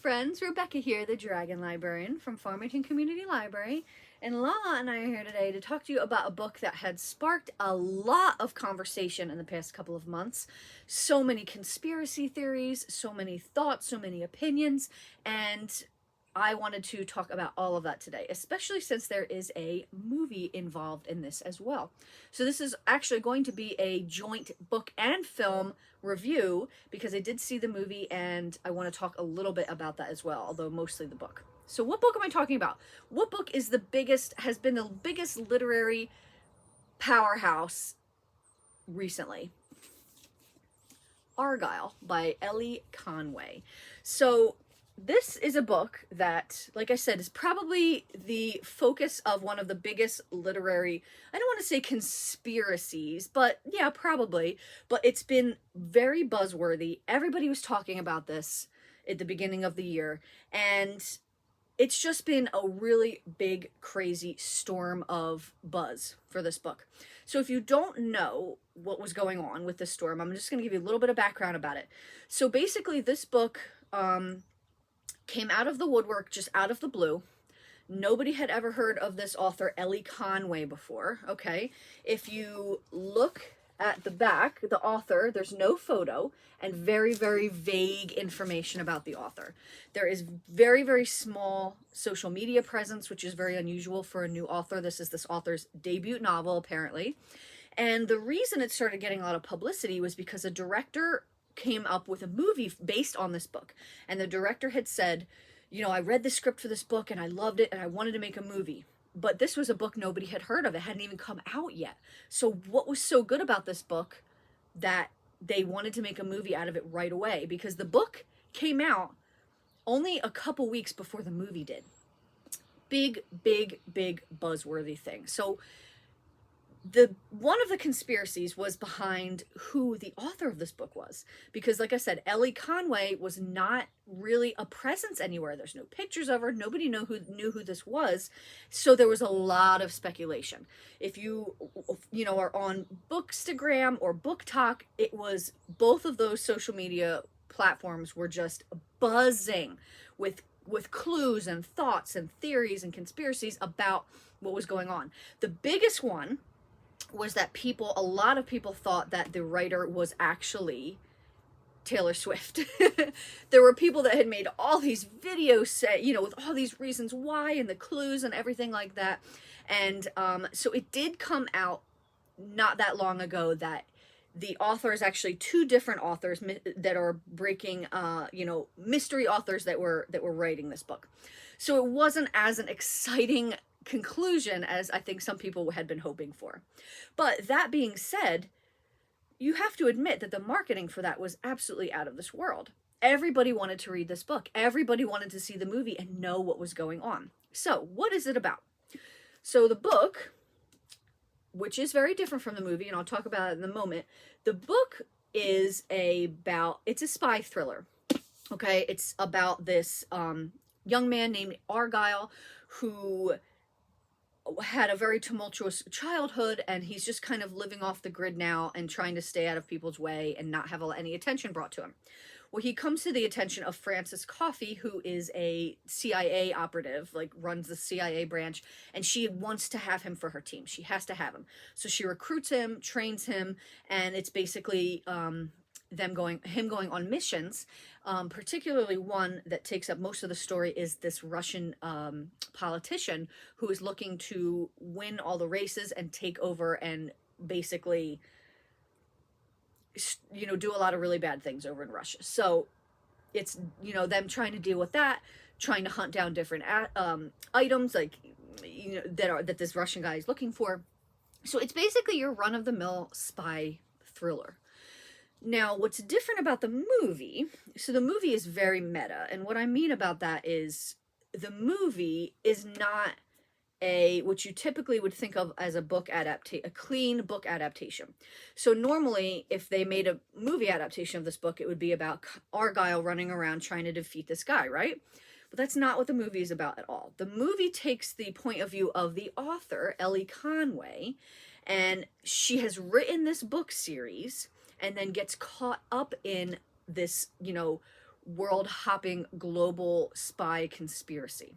friends, Rebecca here, the Dragon Librarian from Farmington Community Library, and Lala and I are here today to talk to you about a book that had sparked a lot of conversation in the past couple of months. So many conspiracy theories, so many thoughts, so many opinions, and I wanted to talk about all of that today, especially since there is a movie involved in this as well. So this is actually going to be a joint book and film review because I did see the movie and I want to talk a little bit about that as well, although mostly the book. So what book am I talking about? What book is has been the biggest literary powerhouse recently? Argylle by Elly Conway. So this is a book that, like I said, is probably the focus of one of the biggest literary, I don't want to say conspiracies, but yeah, probably. But it's been very buzzworthy. Everybody was talking about this at the beginning of the year. And it's just been a really big, crazy storm of buzz for this book. So if you don't know what was going on with this storm, I'm just going to give you a little bit of background about it. So basically this book came out of the woodwork, just out of the blue. Nobody had ever heard of this author, Elly Conway, before, okay? If you look at the back, the author, there's no photo and very, very vague information about the author. There is very, very small social media presence, which is very unusual for a new author. This is this author's debut novel, apparently. And the reason it started getting a lot of publicity was because a director came up with a movie based on this book. And the director had said, you know, I read the script for this book and I loved it and I wanted to make a movie. But this was a book nobody had heard of. It hadn't even come out yet. So what was so good about this book that they wanted to make a movie out of it right away? Because the book came out only a couple weeks before the movie did. Big, big, big buzzworthy thing. So one of the conspiracies was behind who the author of this book was, because like I said, Elly Conway was not really a presence anywhere. There's no pictures of her. Nobody knew who this was. So there was a lot of speculation. If you are on Bookstagram or BookTok, it was both of those social media platforms were just buzzing with clues and thoughts and theories and conspiracies about what was going on. The biggest one was that a lot of people thought that the writer was actually Taylor Swift. There were people that had made all these videos with all these reasons why and the clues and everything like that. And so it did come out not that long ago that the author is actually two different authors that are breaking, mystery authors that were writing this book. So it wasn't as an exciting conclusion as I think some people had been hoping for. But that being said, you have to admit that the marketing for that was absolutely out of this world. Everybody wanted to read this book. Everybody wanted to see the movie and know what was going on. So what is it about? So the book, which is very different from the movie, and I'll talk about it in a moment, the book is it's a spy thriller. Okay, it's about this young man named Argylle who had a very tumultuous childhood, and he's just kind of living off the grid now and trying to stay out of people's way and not have any attention brought to him. Well, he comes to the attention of Frances Coffey, who is a CIA operative, runs the CIA branch, and she wants to have him for her team. She has to have him. So she recruits him, trains him, and it's basically him going on missions. Particularly one that takes up most of the story is this Russian politician who is looking to win all the races and take over and basically do a lot of really bad things over in Russia. So it's them trying to deal with that, trying to hunt down different items that this Russian guy is looking for. So it's basically your run-of-the-mill spy thriller. Now, what's different about the movie, so the movie is very meta, and what I mean about that is the movie is not what you typically would think of as a clean book adaptation. So normally, if they made a movie adaptation of this book, it would be about Argylle running around trying to defeat this guy, right? But that's not what the movie is about at all. The movie takes the point of view of the author, Elly Conway, and she has written this book series and then gets caught up in this, world-hopping global spy conspiracy.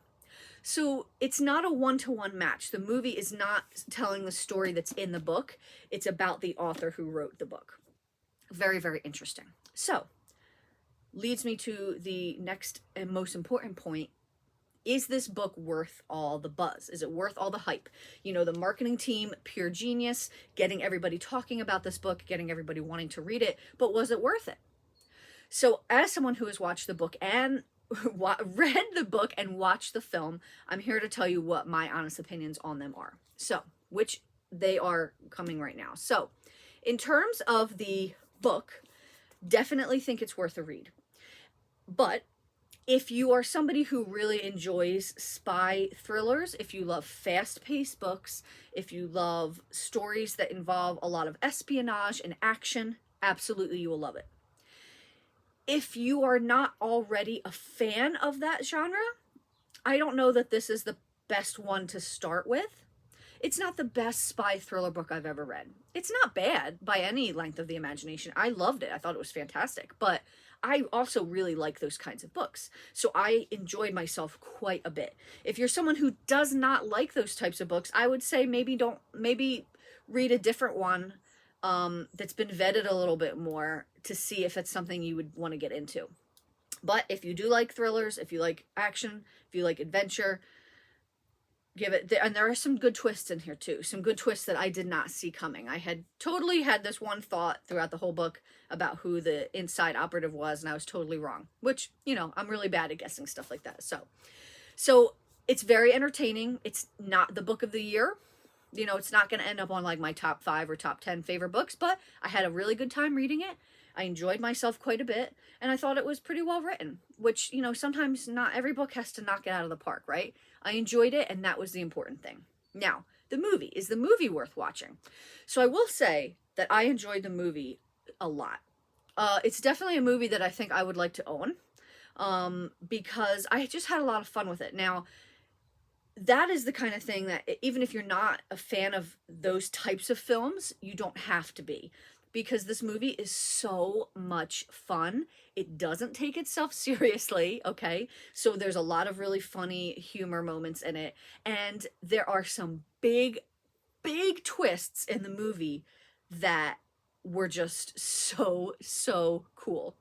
So it's not a one-to-one match. The movie is not telling the story that's in the book. It's about the author who wrote the book. Very, very interesting. So, leads me to the next and most important point. Is this book worth all the buzz? Is it worth all the hype? You know, the marketing team, pure genius, getting everybody talking about this book, getting everybody wanting to read it, but was it worth it? So as someone who has watched the book and read the book and watched the film, I'm here to tell you what my honest opinions on them are. So, which they are coming right now. So, in terms of the book, definitely think it's worth a read. But if you are somebody who really enjoys spy thrillers, if you love fast-paced books, if you love stories that involve a lot of espionage and action, absolutely you will love it. If you are not already a fan of that genre, I don't know that this is the best one to start with. It's not the best spy thriller book I've ever read. It's not bad by any length of the imagination. I loved it. I thought it was fantastic. But I also really like those kinds of books. So I enjoyed myself quite a bit. If you're someone who does not like those types of books, I would say maybe read a different one that's been vetted a little bit more to see if it's something you would want to get into. But if you do like thrillers, if you like action, if you like adventure, give it, and there are some good twists in here too. Some good twists that I did not see coming. I had totally had this one thought throughout the whole book about who the inside operative was, and I was totally wrong. Which, you know, I'm really bad at guessing stuff like that. So it's very entertaining. It's not the book of the year. You know, it's not going to end up on like my top 5 or top 10 favorite books, but I had a really good time reading it. I enjoyed myself quite a bit, and I thought it was pretty well written, which, you know, sometimes not every book has to knock it out of the park, right? I enjoyed it, and that was the important thing. Now, the movie. Is the movie worth watching? So I will say that I enjoyed the movie a lot. It's definitely a movie that I think I would like to own, because I just had a lot of fun with it. Now, that is the kind of thing that even if you're not a fan of those types of films, you don't have to be. Because this movie is so much fun. It doesn't take itself seriously, okay? So there's a lot of really funny humor moments in it. And there are some big, big twists in the movie that were just so cool.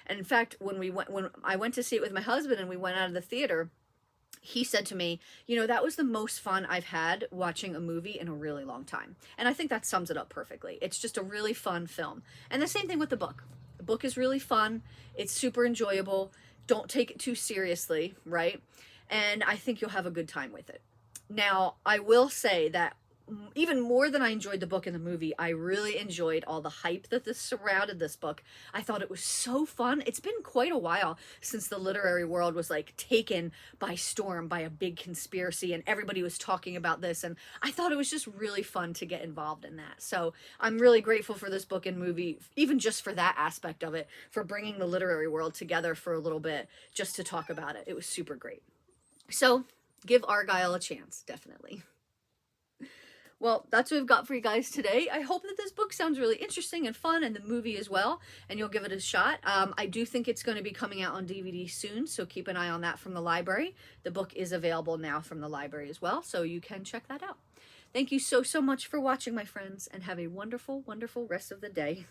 And in fact, when I went to see it with my husband and we went out of the theater, he said to me, you know, that was the most fun I've had watching a movie in a really long time. And I think that sums it up perfectly. It's just a really fun film. And the same thing with the book. The book is really fun. It's super enjoyable. Don't take it too seriously, right? And I think you'll have a good time with it. Now, I will say that even more than I enjoyed the book and the movie, I really enjoyed all the hype that surrounded this book. I thought it was so fun. It's been quite a while since the literary world was like taken by storm by a big conspiracy and everybody was talking about this, and I thought it was just really fun to get involved in that. So I'm really grateful for this book and movie, even just for that aspect of it, for bringing the literary world together for a little bit just to talk about it. It was super great. So give Argylle a chance, definitely. Well, that's what we've got for you guys today. I hope that this book sounds really interesting and fun, and the movie as well, and you'll give it a shot. I do think it's going to be coming out on DVD soon, so keep an eye on that from the library. The book is available now from the library as well, so you can check that out. Thank you so much for watching, my friends, and have a wonderful, wonderful rest of the day.